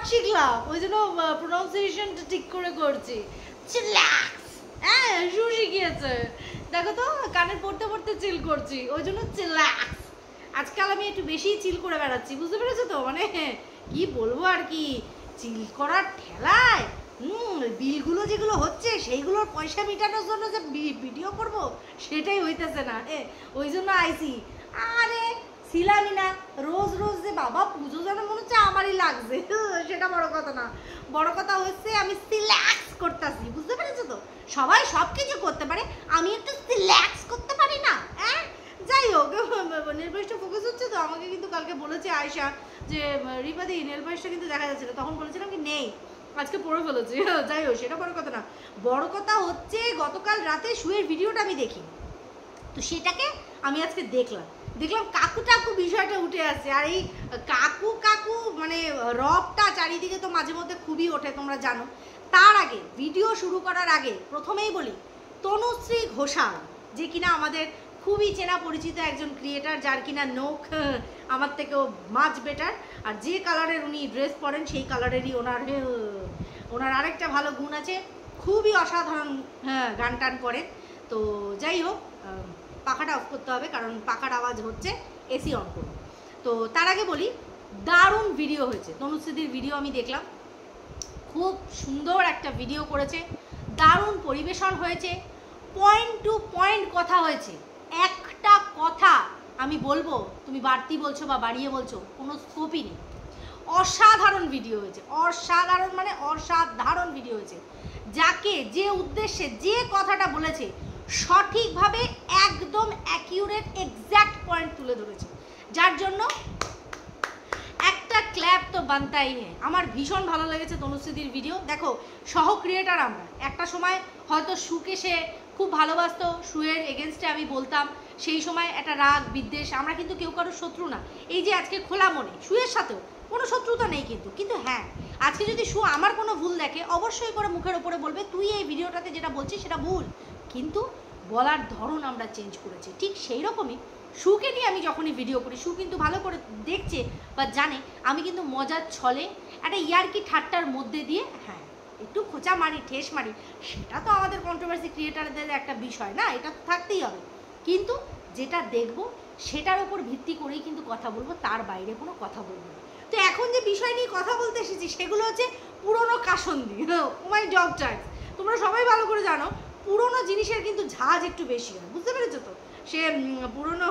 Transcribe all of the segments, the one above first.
শিখলাম, ওই জন্য প্রোনাউন্সিয়েশনটা ঠিক করে করছি। চিল্লাক্স, হ্যাঁ শু শিখিয়েছে, দেখো তো কানে পড়তে পড়তে চিল করছি, ওই জন্য চিল্লাক্স। আজকাল আমি একটু বেশি চিল করে বেড়াচ্ছি, বুঝতে পেরেছো তো? মানে কি বলবো আর কি, চিল করার ঠেলায় বিলগুলো যেগুলো হচ্ছে সেইগুলোর পয়সা মেটানোর জন্য যে ভিডিও করব সেটাই হইতেছে না, ওই জন্য আইসি। আরে ছিলামই না, রোজ রোজ যে বাবা পুজো যেন মনে হচ্ছে আমারই লাগছে, সেটা বড় কথা না। বড় কথা হচ্ছে আমি রিল্যাক্স করতেছি, বুঝতে পেরেছো তো? সবাই সব কিছু করতে পারে, আমি একটু রিল্যাক্স করতে পারি না, হ্যাঁ? যাই হোক, নেল পালিশটা ফোকাস হচ্ছে তো। আমাকে কিন্তু কালকে বলেছে আয়শা যে রিপাদি নেল পালিশটা কিন্তু দেখা যাচ্ছে না, তখন বলেছিলাম কি নেই, আজকে পড়ে ফেলেছি। যাই হোক, সেটা বড় কথা না। বড় কথা হচ্ছে গতকাল রাতে শুয়ের ভিডিওটা আমি দেখি, তো সেটাকে আমি আজকে দেখলাম কাকু টাকু বিষয়টা উঠে আসছে। আর এই কাকু কাকু মানে রবটা চারিদিকে তো মাঝে মধ্যে খুবই ওঠে, তোমরা জানো। তার আগে ভিডিও শুরু করার আগে প্রথমেই বলি, তনুশ্রী ঘোষাল, যে কিনা আমাদের খুবই চেনা পরিচিত একজন ক্রিয়েটার, যার কিনা নোখ আমার থেকেও মাচ বেটার, আর যে কালারের উনি ড্রেস পরেন সেই কালারেরই ওনার আরেকটা ভালো গুণ আছে, খুবই অসাধারণ গান টান পড়েন। তো যাই হোক, পাখাটা অফ করতে হবে কারণ পাখার আওয়াজ হচ্ছে, এসি অন করুন। তো তার আগে বলি, দারুণ ভিডিও হয়েছে, তনুশ্রীদির ভিডিও আমি দেখলাম, খুব সুন্দর একটা ভিডিও করেছে, দারুণ পরিবেশন হয়েছে, পয়েন্ট টু পয়েন্ট কথা হয়েছে, একটা কথা আমি বলবো তুমি বাড়তি বলছো বা বাড়িয়ে বলছো কোনো স্কোপই নেই। অসাধারণ ভিডিও হয়েছে, অসাধারণ মানে অসাধারণ ভিডিও হয়েছে। যাকে যে উদ্দেশ্যে যে কথাটা বলেছে সঠিকভাবে একদম অ্যাকিউরেট এক্স্যাক্ট পয়েন্ট তুলে ধরেছে, যার জন্য একটা ক্ল্যাপ তো বানতাই হ্যাঁ। আমার ভীষণ ভালো লেগেছে তনুশ্রীদির ভিডিও। দেখো, সহ ক্রিয়েটার আমরা, একটা সময় হয়তো সুকে সে খুব ভালোবাসতো, সুয়ের এগেনস্টে আমি বলতাম, সেই সময় একটা রাগ বিদ্বেষ, আমরা কিন্তু কেউ কারোর শত্রু না। এই যে আজকে খোলা মনে সুয়ের সাথেও কোনো শত্রুতা নেই কিন্তু হ্যাঁ, আজকে যদি সু আমার কোনো ভুল দেখে অবশ্যই করে মুখের ওপরে বলবে তুই এই ভিডিওটাতে যেটা বলছিস সেটা ভুল, কিন্তু বলার ধরন আমরা চেঞ্জ করেছি। ঠিক সেই রকমই সুকে নিয়ে আমি যখনই ভিডিও করি, সু কিন্তু ভালো করে দেখছে বা জানে আমি কিন্তু মজার ছলে একটা ইয়ার্কি ঠাট্টার মধ্যে দিয়ে হ্যাঁ একটু খোঁচা মারি, ঠেস মারি, সেটা তো আমাদের কন্ট্রোভার্সি ক্রিয়েটারদের একটা বিষয় না, এটা থাকতেই হবে। কিন্তু যেটা দেখবো সেটার উপর ভিত্তি করেই কিন্তু কথা বলবো, তার বাইরে কোনো কথা বলবো না। তো এখন যে বিষয় নিয়ে কথা বলতে এসেছি সেগুলো হচ্ছে পুরোনো কাসন্দি, মাই ডগ টাইপস। তোমরা সবাই ভালো করে জানো পুরোনো জিনিসের কিন্তু ঝাঁজ একটু বেশি হয়, বুঝতে পেরেছো তো? সে পুরোনো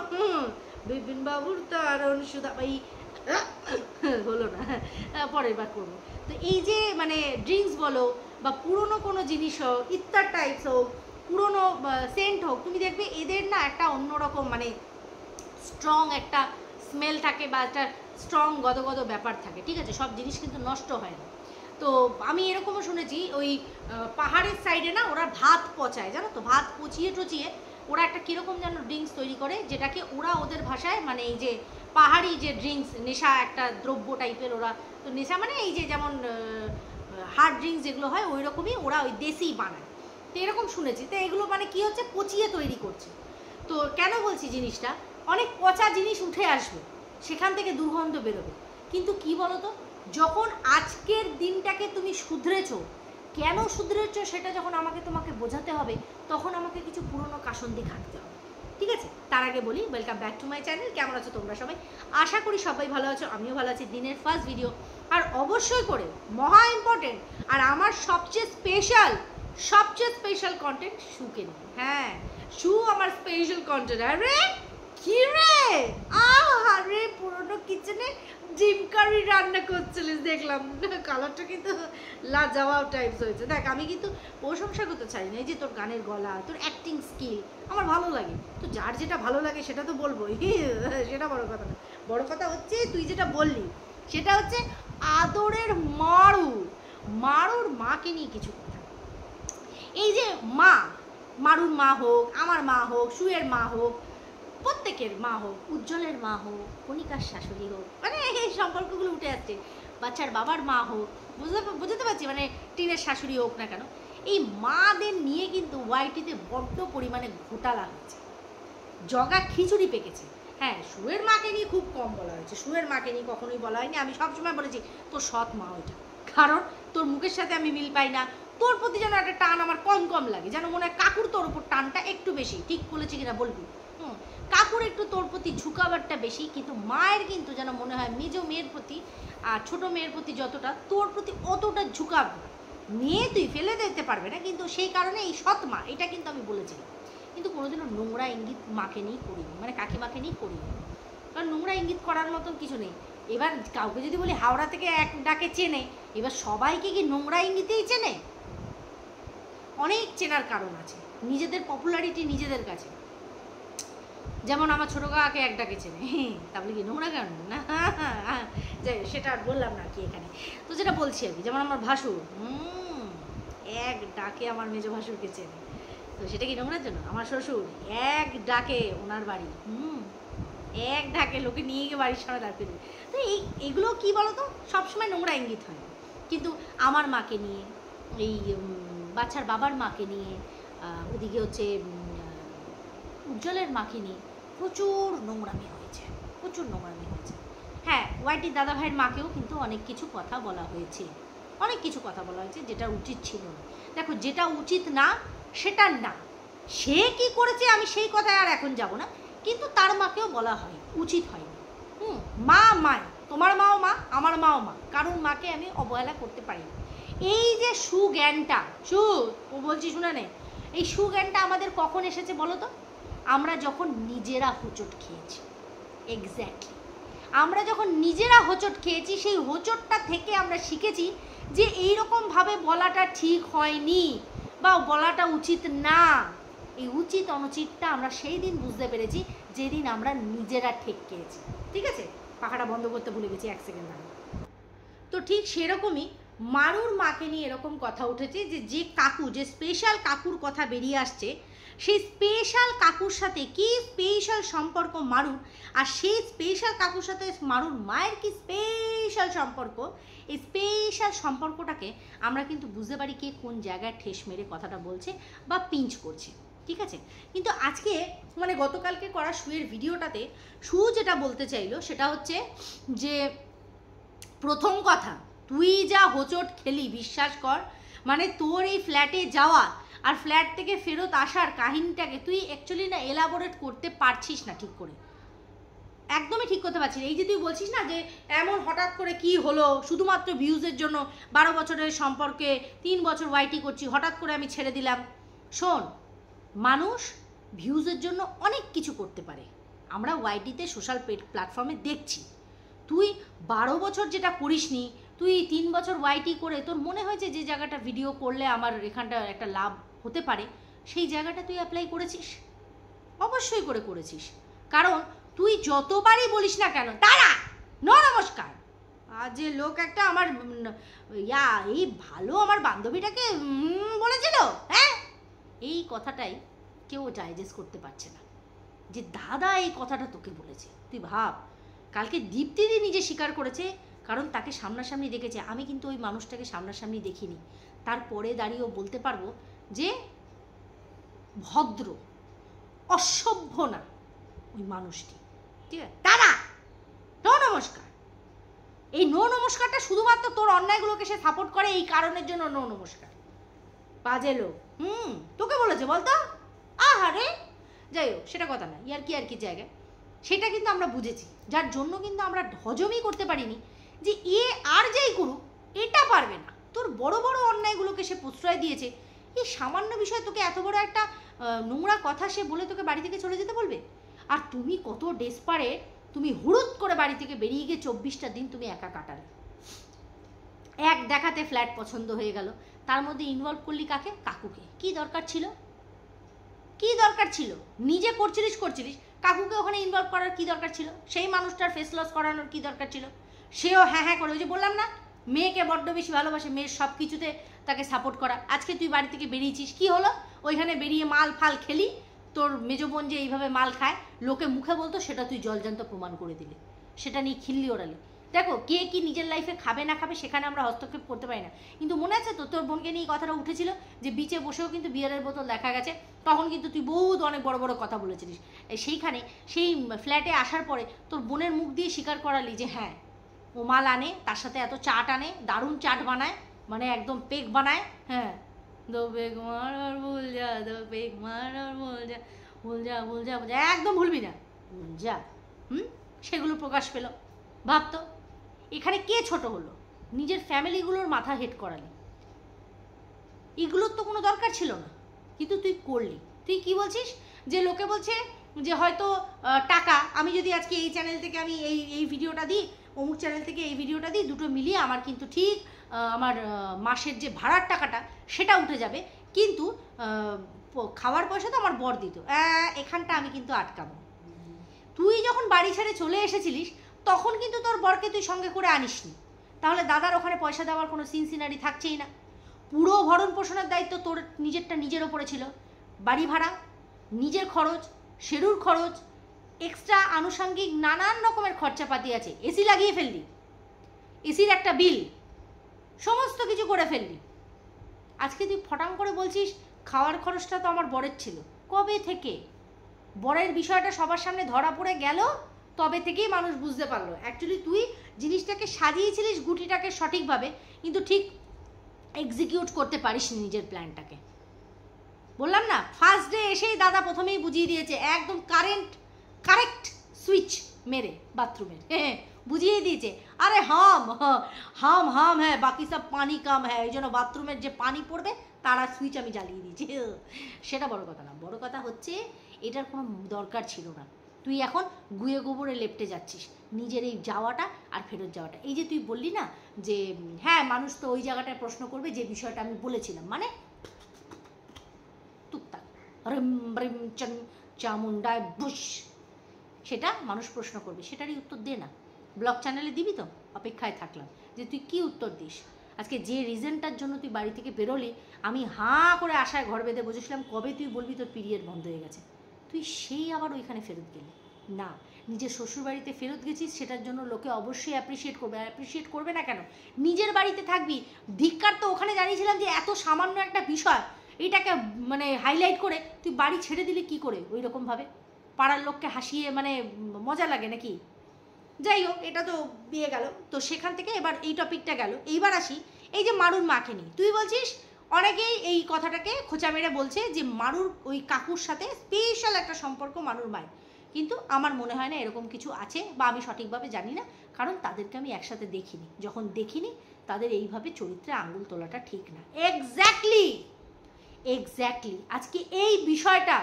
বিপিন বাবুর তারণ সুধা এই হলো না, পরের বার করবো। তো এই যে মানে ড্রিঙ্কস বলো বা পুরোনো কোনো জিনিস হোক, ইত্যার টাইপস হোক, পুরোনো সেন্ট হোক, তুমি দেখবে এদের না একটা অন্যরকম মানে স্ট্রং একটা স্মেল থাকে বা একটা স্ট্রং গদগদ ব্যাপার থাকে, ঠিক আছে? সব জিনিস কিন্তু নষ্ট হয় না। তো আমি এরকমও শুনেছি ওই পাহাড়ের সাইডে না ওরা ভাত পচায়, জানো তো? ভাত পচিয়ে টচিয়ে ওরা একটা কীরকম যেন ড্রিঙ্কস তৈরি করে, যেটাকে ওরা ওদের ভাষায় মানে এই যে পাহাড়ি যে ড্রিঙ্কস, নেশা একটা দ্রব্য টাইপের, ওরা তো নেশা মানে এই যে যেমন হার্ড ড্রিঙ্কস যেগুলো হয় ওই রকমই ওরা ওই দেশি বানায়। তো এরকম শুনেছি। তো এগুলো মানে কি হচ্ছে, পচিয়ে তৈরি করছে। তো কেন বলছি জিনিসটা, অনেক পচা জিনিস উঠে আসবে, সেখান থেকে দুর্গন্ধ বেরোবে, কিন্তু কি বলতো, যখন আজকের দিনটাকে তুমি শুধরেছো, কেন শুধরেছো সেটা যখন আমাকে তোমাকে বোঝাতে হবে, তখন আমাকে কিছু পুরনো কাসন্দি ঘাঁটতে হবে, ঠিক আছে? তার আগে বলি, welcome back to my channel. কেমন আছো তোমরা সবাই? আশা করি সবাই ভালো আছো, আমিও ভালো আছি। দিনের ফার্স্ট ভিডিও, আর অবশ্যই করে মহা ইম্পর্টেন্ট আর আমার সবচেয়ে স্পেশাল কন্টেন্ট সুকে নিয়ে। হ্যাঁ, সু আমার স্পেশাল কন্টেন্ট। আরে কি রে, আরে পুরোনো কিচেনে ডিম কারি রান্না করছিলিস দেখলাম, কালারটা কিন্তু লাজবাব টাইপস হয়েছে। দেখ, আমি কিন্তু প্রশংসা করতে চাই না, এই যে তোর গানের গলা, তোর অ্যাক্টিং স্কিল আমার ভালো লাগে, তো যার যেটা ভালো লাগে সেটা তো বলবোই, সেটা বড় কথা না। বড় কথা হচ্ছে তুই যেটা বললি সেটা হচ্ছে আদরের মারুর মাকে নিয়ে কিছু কথা। এই যে মা, মারুর মা হোক, আমার মা হোক, সুয়ের মা হোক, প্রত্যেকের মা হোক, উজ্জ্বলের মা হোক, কণিকার শাশুড়ি হোক, মানে এই সম্পর্কগুলো উঠে আসছে, বাচ্চার বাবার মা হোক, বুঝতে পারছি, মানে টিনের শাশুড়ি হোক না কেন, এই মাদের নিয়ে কিন্তু ওয়াইটিতে বড্ড পরিমাণে ঘোটালা হচ্ছে, জগা খিচুড়ি পেকেছে। হ্যাঁ, শুয়ের মাকে নিয়ে খুব কম বলা হয়েছে, শুয়ের মাকে নিয়ে কখনোই বলা হয়নি। আমি সবসময় বলেছি তোর সৎ মা ওইটা, কারণ তোর মুখের সাথে আমি মিল পাই না, তোর প্রতি যেন একটা টান আমার কম কম লাগে, যেন মনে হয় কাকুর তোর উপর টানটা একটু বেশি। ঠিক বলেছি কিনা বলবি? কাকুর একটু তোর প্রতি ঝুঁকাবারটা বেশি, কিন্তু মায়ের কিন্তু যেন মনে হয় মেজ মেয়ের প্রতি আর ছোট মেয়ের প্রতি যতটা, তোর প্রতি অতটা ঝুঁকাবে। মেয়ে তুই ফেলে দিতে পারবে না, কিন্তু সেই কারণে এই সৎ মা এটা কিন্তু আমি বলেছিলাম। কিন্তু কোনোদিনও নোংরা ইঙ্গিত মাকে নিয়েই করিনি, মানে কাকিমাকে নিয়েই করিনি, কারণ নোংরা ইঙ্গিত করার মতন কিছু নেই। এবার কাউকে যদি বলি হাওড়া থেকে এক ডাকে চেনে, এবার সবাইকে কি নোংরা ইঙ্গিতেই চেনে? অনেক চেনার কারণ আছে, নিজেদের পপুলারিটি নিজেদের কাছে। যেমন আমার ছোটো কাকাকে এক ডাকে চেনে, তাহলে কি নোংরা কারণ না? যাই, সেটা আর বললাম না কি এখানে। তো যেটা বলছি আর কি, যেমন আমার ভাসুর এক ডাকে আমার মেজো ভাসুরকে চেনে, তো সেটা কি নোংরার জন্য? আমার শ্বশুর এক ডাকে ওনার বাড়ি, এক ডাকে লোকে নিয়ে গিয়ে বাড়ির সামনে দাঁড় করে। তো এইগুলো কি বলতো, সবসময় নোংরা ইঙ্গিত হয়। কিন্তু আমার মাকে নিয়ে, এই বাচ্চার বাবার মাকে নিয়ে, ওদিকে হচ্ছে উজ্জ্বলের মাকে নিয়ে প্রচুর নোংরামি হয়েছে, প্রচুর নোংরামি হয়েছে। হ্যাঁ, ওয়াইটির দাদা ভাইয়ের মাকেও কিন্তু অনেক কিছু কথা বলা হয়েছে, অনেক কিছু কথা বলা হয়েছে যেটা উচিত ছিল না। দেখো, যেটা উচিত না সেটা না, সে কি করেছে আমি সেই কথায় আর এখন যাব না, কিন্তু তার মাকেও বলা হয়, উচিত হয় না। মা মায়, তোমার মাও মা, আমার মাও মা, কারণ মাকে আমি অবহেলা করতে পারি না। এই যে সুজ্ঞানটা, ও বলছি শুনে নে, এই সুজ্ঞানটা আমাদের কখন এসেছে বলো তো? আমরা যখন নিজেরা হোঁচট খেয়েছি। এক্স্যাক্টলি, আমরা যখন নিজেরা হোঁচট খেয়েছি, সেই হোঁচটটা থেকে আমরা শিখেছি যে এইরকমভাবে বলাটা ঠিক হয়নি বা বলাটা উচিত না। এই উচিত অনুচিতটা আমরা সেই দিন বুঝতে পেরেছি যেদিন আমরা নিজেরা ঠেক খেয়েছি। ঠিক আছে, পাখাটা বন্ধ করতে ভুলে গেছি, 1 সেকেন্ড দাঁড়ান। তো ঠিক সেরকমই মারুর মাকে নিয়ে এরকম কথা উঠেছে যে কাকু, যে স্পেশাল কাকুর কথা বেরিয়ে আসছে, সেই স্পেশাল কাকুর সাথে কি স্পেশাল সম্পর্ক মারুর, আর সেই স্পেশাল কাকুর সাথে মারুর মায়ের কি স্পেশাল সম্পর্ক। এই স্পেশাল সম্পর্কটাকে আমরা কিন্তু বুঝতে পারি কে কোন জায়গায় ঠেস মেরে কথাটা বলছে বা পিঞ্চ করছে। ঠিক আছে, কিন্তু আজকে মানে গতকালকে করা শুয়ের ভিডিওটাতে শু যেটা বলতে চাইলো সেটা হচ্ছে যে, প্রথম কথা, তুই যা হোঁচট খেলি বিশ্বাস কর, মানে তোর এই ফ্ল্যাটে যাওয়া আর ফ্ল্যাট থেকে ফেরত আসার কাহিনীটাকে তুই অ্যাকচুয়ালি না এলাবোরেট করতে পারছিস না ঠিক করে, একদমই ঠিক করতে পারছিস না। এই যে তুই বলছিস না যে এমন হঠাৎ করে কি হলো, শুধুমাত্র ভিউজের জন্য 12 বছরের সম্পর্কে 3 বছর ওয়াইটি করছি, হঠাৎ করে আমি ছেড়ে দিলাম। শোন, মানুষ ভিউজের জন্য অনেক কিছু করতে পারে, আমরা ওয়াইটিতে সোশ্যাল প্ল্যাটফর্মে দেখছি। তুই 12 বছর যেটা করিসনি, তুই 3 বছর ওয়াইটি করে তোর মনে হয়েছে যে জায়গাটা ভিডিও করলে আমার এখানটা একটা লাভ হতে পারে, সেই জায়গাটা তুই অ্যাপ্লাই করেছিস, অবশ্যই করেছিস। কারণ তুই যতবারই বলিস না কেন, তারা নমস্কার, আর যে লোক একটা আমার এই ভালো আমার বান্ধবীটাকে বলেছিল, হ্যাঁ, এই কথাটাই কেউ ডাইজেস্ট করতে পারছে না যে দাদা এই কথাটা তোকে বলেছে। তুই ভাব, কালকে দীপ্তিদি নিজে স্বীকার করেছে, কারণ তাকে সামনাসামনি দেখেছে। আমি কিন্তু ওই মানুষটাকে সামনাসামনি দেখিনি, তারপরে দাঁড়িয়েও বলতে পারবো যে ভদ্র, অসভ্য না ওই মানুষটি। ঠিক আছে দাদা, নো নমস্কার। এই নো নমস্কারটা শুধুমাত্র তোর অন্যায়গুলোকে সে সাপোর্ট করে, এই কারণের জন্য নো নমস্কার। বাজে লোক, তোকে বলেছে বলতো? আহারে, যাই হোক, সেটা কথা না, আর কি জায়গায় সেটা কিন্তু আমরা বুঝেছি, যার জন্য কিন্তু আমরা হজমই করতে পারিনি যে আর যাই করুক এটা পারবে না। তোর বড় বড় অন্যায়গুলোকে সে প্রশ্রয় দিয়েছে, এই সামান্য বিষয় তোকে এত বড় একটা নোংরা কথা সে বলে তোকে বাড়ি থেকে চলে যেতে বলবে? আর তুমি কত ডেসপারেট, তুমি হুড়ুত করে বাড়ি থেকে বেরিয়ে গিয়ে 24টা দিন তুমি একা কাটালে। এক দেখাতে ফ্ল্যাট পছন্দ হয়ে গেল, তার মধ্যে ইনভলভ করলি কাকে? কাকুকে। কি দরকার ছিল? কি দরকার ছিল? নিজে করছিলিস, কাকুকে ওখানে ইনভলভ করার কি দরকার ছিল? সেই মানুষটার ফেস লস করানোর কি দরকার ছিল? সেও হ্যাঁ হ্যাঁ করে, ওই যে বললাম না, মেয়েকে বড্ড বেশি ভালোবাসে, মেয়ের সব কিছুতে তাকে সাপোর্ট করা। আজকে তুই বাড়ি থেকে বেরিয়েছিস, কি হলো? ওইখানে বেরিয়ে মাল ফাল খেলি, তোর মেজো বোন যে এইভাবে মাল খায় লোকে মুখে বলতো, সেটা তুই জলজান্ত প্রমাণ করে দিলি, সেটা নিয়ে খিল্লি ওড়ালি। দেখো কে কি নিজের লাইফে খাবে না খাবে সেখানে আমরা হস্তক্ষেপ করতে পারি না, কিন্তু মনে আছে তো তোর বোনকে নিয়ে কথাটা উঠেছিল যে বিচে বসেও কিন্তু বিয়ারের বোতল দেখা গেছে, তখন কিন্তু তুই বহুত অনেক বড় বড় কথা বলেছিলিস। সেইখানে সেই ফ্ল্যাটে আসার পরে তোর বোনের মুখ দিয়ে স্বীকার করালি যে হ্যাঁ ও মাল আনে, তার সাথে এত চাট আনে, দারুণ চাট বানায়, মানে একদম পেক বানায়। হ্যাঁ, দো পেক মার আর ভুল যা, দো পেক মার আর ভুল যা, ভুল যা ভুল যা ভুল যা, একদম ভুলবি না, ভুল যা। সেগুলো প্রকাশ পেল। ভাবতো এখানে কে ছোট হলো? নিজের ফ্যামিলিগুলোর মাথা হেড করালি। এগুলোর তো কোনো দরকার ছিল না, কিন্তু তুই করলি। তুই কি বলছিস যে লোকে বলছে যে হয়তো টাকা, আমি যদি আজকে এই চ্যানেল থেকে আমি এই ভিডিওটা দিই, অমুক চ্যানেল থেকে এই ভিডিওটা দিই, দুটো মিলিয়ে আমার কিন্তু ঠিক আমার মাসের যে ভাড়ার টাকাটা সেটা উঠে যাবে, কিন্তু খাওয়ার পয়সা তো আমার বর দিত। এখানটা আমি কিন্তু আটকাবো। তুই যখন বাড়ি ছেড়ে চলে এসেছিলিস তখন কিন্তু তোর বরকে তুই সঙ্গে করে আনিসনি, তাহলে দাদার ওখানে পয়সা দেওয়ার কোনো সিনসিনারি থাকছেই না। পুরো ভরণ পোষণের দায়িত্ব তোর নিজেরটা নিজের ওপরে ছিল। বাড়ি ভাড়া, নিজের খরচ, শেরুর খরচ, এক্সট্রা আনুষঙ্গিক নানান রকমের খরচাপাতি আছে। এসি লাগিয়ে ফেললি, এসির একটা বিল, সমস্ত কিছু করে ফেললি। আজকে তুই ফটাং করে বলছিস খাওয়ার খরচটা তো আমার বরের ছিল। কবে থেকে? বরের বিষয়টা সবার সামনে ধরা পড়ে গেল, তবে থেকেই মানুষ বুঝতে পারলো অ্যাকচুয়ালি তুই জিনিসটাকে সাজিয়েছিলিস গুটিটাকে সঠিকভাবে, কিন্তু ঠিক এক্সিকিউট করতে পারিস নিজের প্ল্যানটাকে। বললাম না, ফার্স্ট ডে এসেই দাদা প্রথমেই বুঝিয়ে দিয়েছে, একদম কারেক্ট সুইচ মেরে বাথরুমের বুঝিয়ে দিয়েছে। আরে হাম হাম হাম হ্যাঁ, বাকি সব পানি কাম হ্যাঁ, এই জন্য বাথরুমের যে পানি পড়বে তারা সুইচ আমি জ্বালিয়ে দিয়েছি। সেটা বড় কথা না, বড় কথা হচ্ছে এটার কোনো দরকার ছিল না। তুই এখন গুয়ে গোবরে লেপটে যাচ্ছিস নিজের এই যাওয়াটা আর ফেরত যাওয়াটা। এই যে তুই বললি না যে হ্যাঁ মানুষ তো ওই জায়গাটায় প্রশ্ন করবে যে বিষয়টা আমি বলেছিলাম, মানে টুকটাক রিম রিম চামুন্ডায় বুশ, সেটা মানুষ প্রশ্ন করবে, সেটারই উত্তর দে না। ব্লগ চ্যানেলে দিবি তো? অপেক্ষায় থাকলাম যে তুই কি উত্তর দিস। আজকে যে রিজনটার জন্য তুই বাড়ি থেকে বেরোলি, আমি হাঁ করে আশায় ঘর বেঁধে বসেছিলাম কবে তুই বলবি তোর পিরিয়ড বন্ধ হয়ে গেছে। তুই সেই আবার ওইখানে ফেরত গেলি না, নিজের শ্বশুরবাড়িতে ফেরত গেছিস, সেটার জন্য লোকে অবশ্যই অ্যাপ্রিসিয়েট করবে। অ্যাপ্রিসিয়েট করবে না কেন? নিজের বাড়িতে থাকবি। ধিক্কার তো ওখানে জানিয়েছিলাম যে এত সামান্য একটা বিষয় এইটাকে মানে হাইলাইট করে তুই বাড়ি ছেড়ে দিলি কি করে ওই রকমভাবে? পাড়ার লোককে হাসিয়ে মানে মজা লাগে নাকি? যাই হোক, এটা তো বিয়ে গেল, তো সেখান থেকে এবার এই টপিকটা গেল। এইবার আসি এই যে মারুর মাকে নিয়ে। তুই বলছিস অনেকেই এই কথাটাকে খোঁচা মেরে বলছে যে মারুর ওই কাকুর সাথে স্পেশাল একটা সম্পর্ক মারুর মায়ের, কিন্তু আমার মনে হয় না এরকম কিছু আছে, বা আমি সঠিকভাবে জানি না, কারণ তাদেরকে আমি একসাথে দেখিনি। যখন দেখিনি তাদের এইভাবে চরিত্রে আঙুল তোলাটা ঠিক না। এক্স্যাক্টলি আজকে এই বিষয়টা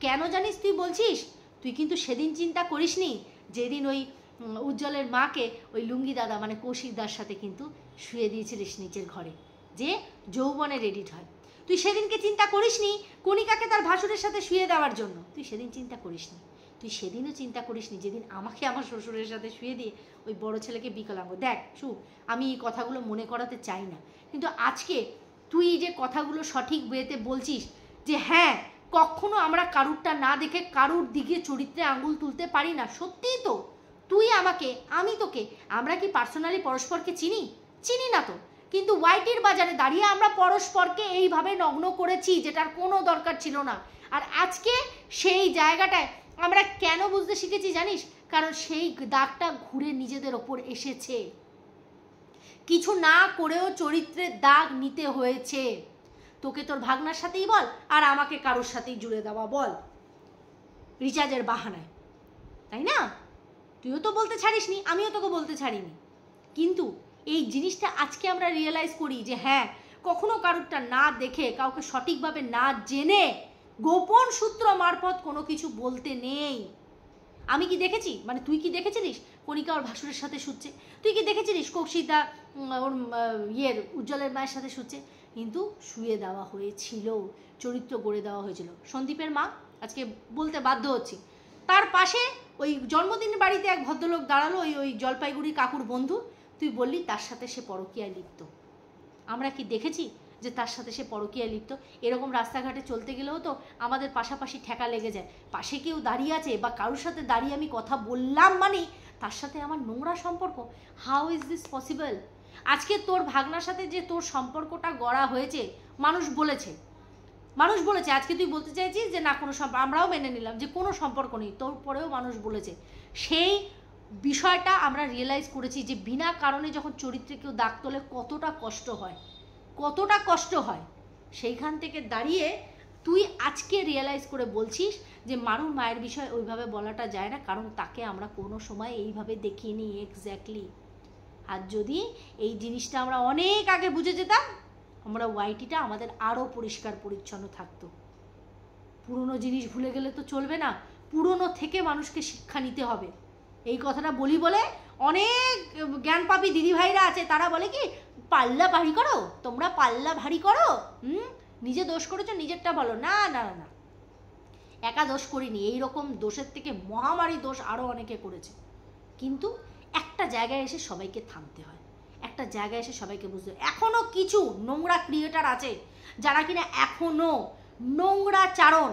কেন জানিস তুই বলছিস? তুই কিন্তু সেদিন চিন্তা করিসনি যেদিন ওই উজ্জ্বলের মাকে ওই লুঙ্গি দাদা মানে কৌশিকদার সাথে কিন্তু শুয়ে দিয়েছিলিস নিচের ঘরে, যে যৌবনে রেডিট হয়। তুই সেদিনকে চিন্তা করিসনি কণিকাকে তার ভাসুরের সাথে শুয়ে দেওয়ার জন্য? তুই সেদিন চিন্তা করিসনি। তুই সেদিনও চিন্তা করিসনি যেদিন আমাকে আমার শ্বশুরের সাথে শুয়ে দিয়ে ওই বড় ছেলেকে বিকলাঙ্গ। দেখ শু, আমি এই কথাগুলো মনে করাতে চাই না, কিন্তু আজকে তুই যে কথাগুলো সঠিক ওয়েতে বলছিস যে হ্যাঁ কখনো আমরা কারুরটা না দেখে কারুর দিকে চরিত্রে আঙুল তুলতে পারি না। সত্যিই তো, তুই আমাকে আমি তোকে, আমরা কি পার্সোনালি পরস্পরকে চিনি না তো, কিন্তু ওয়াইটির বাজারে দাঁড়িয়ে আমরা পরস্পরকে এইভাবে নগ্ন করেছি যেটার কোনো দরকার ছিল না। আর আজকে সেই জায়গাটায় আমরা কেন বুঝতে শিখেছি জানিস? কারণ সেই দাগটা ঘুরে নিজেদের ওপর এসেছে। কিছু না করেও চরিত্রের দাগ নিতে হয়েছে। তোকে তোর ভাগনার সাথেই বল, আর আমাকে কারোর সাথেই জুড়ে দেওয়া বল রিচার্জের বাহানায়, তাই না? তুইও তো বলতে ছাড়িসনি, আমিও তোকে বলতে ছাড়িনি, কিন্তু এই জিনিসটা আজকে আমরা রিয়েলাইজ করি যে হ্যাঁ কখনো কারুরটা না দেখে, কাউকে সঠিকভাবে না জেনে গোপন সূত্র মারফত কোনো কিছু বলতে নেই। আমি কি দেখেছি, মানে তুই কি দেখেছিলিস কণিকা ওর ভাসুরের সাথে শুচ্ছে? তুই কি দেখেছিলিস কৌশিকদা ওর উজ্জ্বলের মায়ের সাথে শুচ্ছে? কিন্তু শুয়ে দেওয়া হয়েছিল, চরিত্র গড়ে দেওয়া হয়েছিল। সন্দীপের মা, আজকে বলতে বাধ্য হচ্ছি, তার পাশে ওই জন্মদিনের বাড়িতে এক ভদ্রলোক দাঁড়ালো, ওই জলপাইগুড়ি কাকুর বন্ধু, তুই বললি তার সাথে সে পরকীয়ায় লিপ্ত। আমরা কি দেখেছি যে তার সাথে সে পরকীয়ায় লিপ্ত? এরকম রাস্তাঘাটে চলতে গেলেও তো আমাদের পাশাপাশি ঠেকা লেগে যায়। পাশে কেউ দাঁড়িয়ে আছে বা কারোর সাথে দাঁড়িয়ে আমি কথা বললাম মানে তার সাথে আমার নোংরা সম্পর্ক? How is this possible? আজকে তোর ভাগনার সাথে যে তোর সম্পর্কটা গড়া হয়েছে, মানুষ বলেছে, আজকে তুই বলতে চাইছিস যে না কোনো সম্পর্ক, আমরাও মেনে নিলাম যে কোনো সম্পর্ক নেই, তোর পরেও মানুষ বলেছে। সেই বিষয়টা আমরা রিয়েলাইজ করেছি যে বিনা কারণে যখন চরিত্রে কেউ দাগ তোলে কতটা কষ্ট হয়। সেইখান থেকে দাঁড়িয়ে তুই আজকে রিয়েলাইজ করে বলছিস যে মারুর মায়ের বিষয়ে ওইভাবে বলাটা যায় না, কারণ তাকে আমরা কোনো সময় এইভাবে দেখিনি। এক্স্যাক্টলি। আর যদি এই জিনিসটা আমরা অনেক আগে বুঝে যেতাম, আমরা ওয়াইটিটা আমাদের আরও পরিষ্কার পরিচ্ছন্ন থাকতো। পুরনো জিনিস ভুলে গেলে তো চলবে না, পুরনো থেকে মানুষকে শিক্ষা নিতে হবে। এই কথাটা বলি বলে অনেক জ্ঞানপাপী দিদিভাইরা আছে, তারা বলে কি পাল্লা ভারী করো, তোমরা পাল্লা ভারী করো, নিজে দোষ করেছো নিজেরটা বলো। না না না, একা দোষ করিনি, এইরকম দোষের থেকে মহামারী দোষ আরও অনেকে করেছে। কিন্তু একটা জায়গায় এসে সবাইকে থামতে হয়, একটা জায়গায় এসে সবাইকে বুঝতে হয়। এখনও কিছু নোংরা ক্রিয়েটার আছে যারা কিনা এখনও নোংরা চারণ,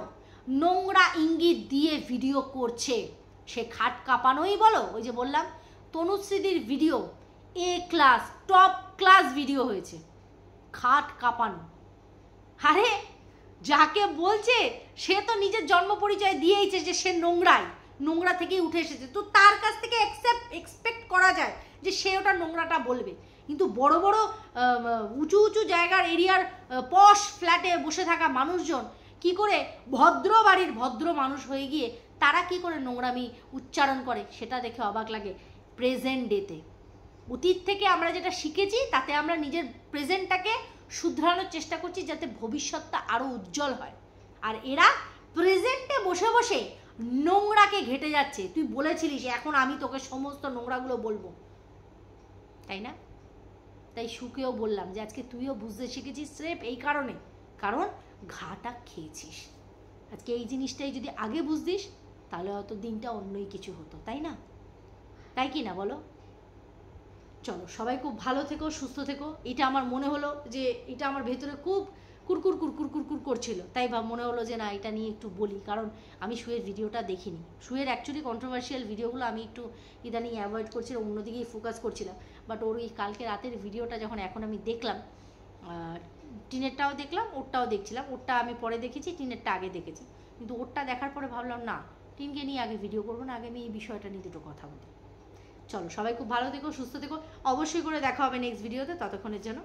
নোংরা ইঙ্গিত দিয়ে ভিডিও করছে। সে খাট কাঁপানোই বলো, ওই যে বললাম তনুশ্রীদির ভিডিও এ ক্লাস, টপ ক্লাস ভিডিও হয়েছে, খাট কাঁপানো। আরে যাকে বলছে সে তো নিজের জন্ম পরিচয় দিয়েইছে যে সে নোংরা থেকেই উঠে এসেছে, তো তার কাছ থেকে এক্সপেক্ট করা যায় যে সে ওটা নোংরাটা বলবে। কিন্তু বড় বড় উঁচু উঁচু জায়গার এরিয়ার পশ ফ্ল্যাটে বসে থাকা মানুষজন কি করে ভদ্র বাড়ির ভদ্র মানুষ হয়ে গিয়ে তারা কি করে নোংরামি উচ্চারণ করে, সেটা দেখে অবাক লাগে। প্রেজেন্ট ডেতে অতীত থেকে আমরা যেটা শিখেছি তাতে আমরা নিজের প্রেজেন্টটাকে শুধরানোর চেষ্টা করছি যাতে ভবিষ্যৎটা আরও উজ্জ্বল হয়। আর এরা প্রেজেন্টে বসে বসে নোংরাকে ঘেটে যাচ্ছে। তুই বলেছিলিস এখন আমি তোকে সমস্ত নোংরাগুলো বলবো, তাই না? তাই সুকেও বললাম যে আজকে তুইও বুঝতে শিখেছিস স্রেফ এই কারণে, কারণ ঘাটা খেয়েছিস। আজকে এই জিনিসটাই যদি আগে বুঝতিস তাহলে হয়তো দিনটা অন্যই কিছু হতো, তাই না? তাই কি না বলো? চলো সবাই খুব ভালো থেকো, সুস্থ থেকো। এটা আমার মনে হলো যে এটা আমার ভেতরে খুব কুরকুর করছিল, তাই মনে হলো যে না এটা নিয়ে একটু বলি, কারণ আমি সুয়ের ভিডিওটা দেখিনি। সুয়ের অ্যাকচুয়ালি কন্ট্রোভার্সিয়াল ভিডিওগুলো আমি একটু ইদানিং অ্যাভয়েড করছিলাম, অন্যদিকেই ফোকাস করছিলাম। বাট ওর এই কালকে রাতের ভিডিওটা যখন এখন আমি দেখলাম, টিনেরটাও দেখলাম, ওরটাও দেখছিলাম। ওরটা আমি পরে দেখেছি, টিনেরটা আগে দেখেছি। কিন্তু ওরটা দেখার পরে ভাবলাম না, টিনকে নিয়ে আগে ভিডিও করবো না, আগে আমি এই বিষয়টা নিয়ে দুটো কথা বলি। চলো সবাই খুব ভালো থেকো, সুস্থ থেকো। অবশ্যই করে দেখা হবে নেক্সট ভিডিওতে, ততক্ষণের জন্য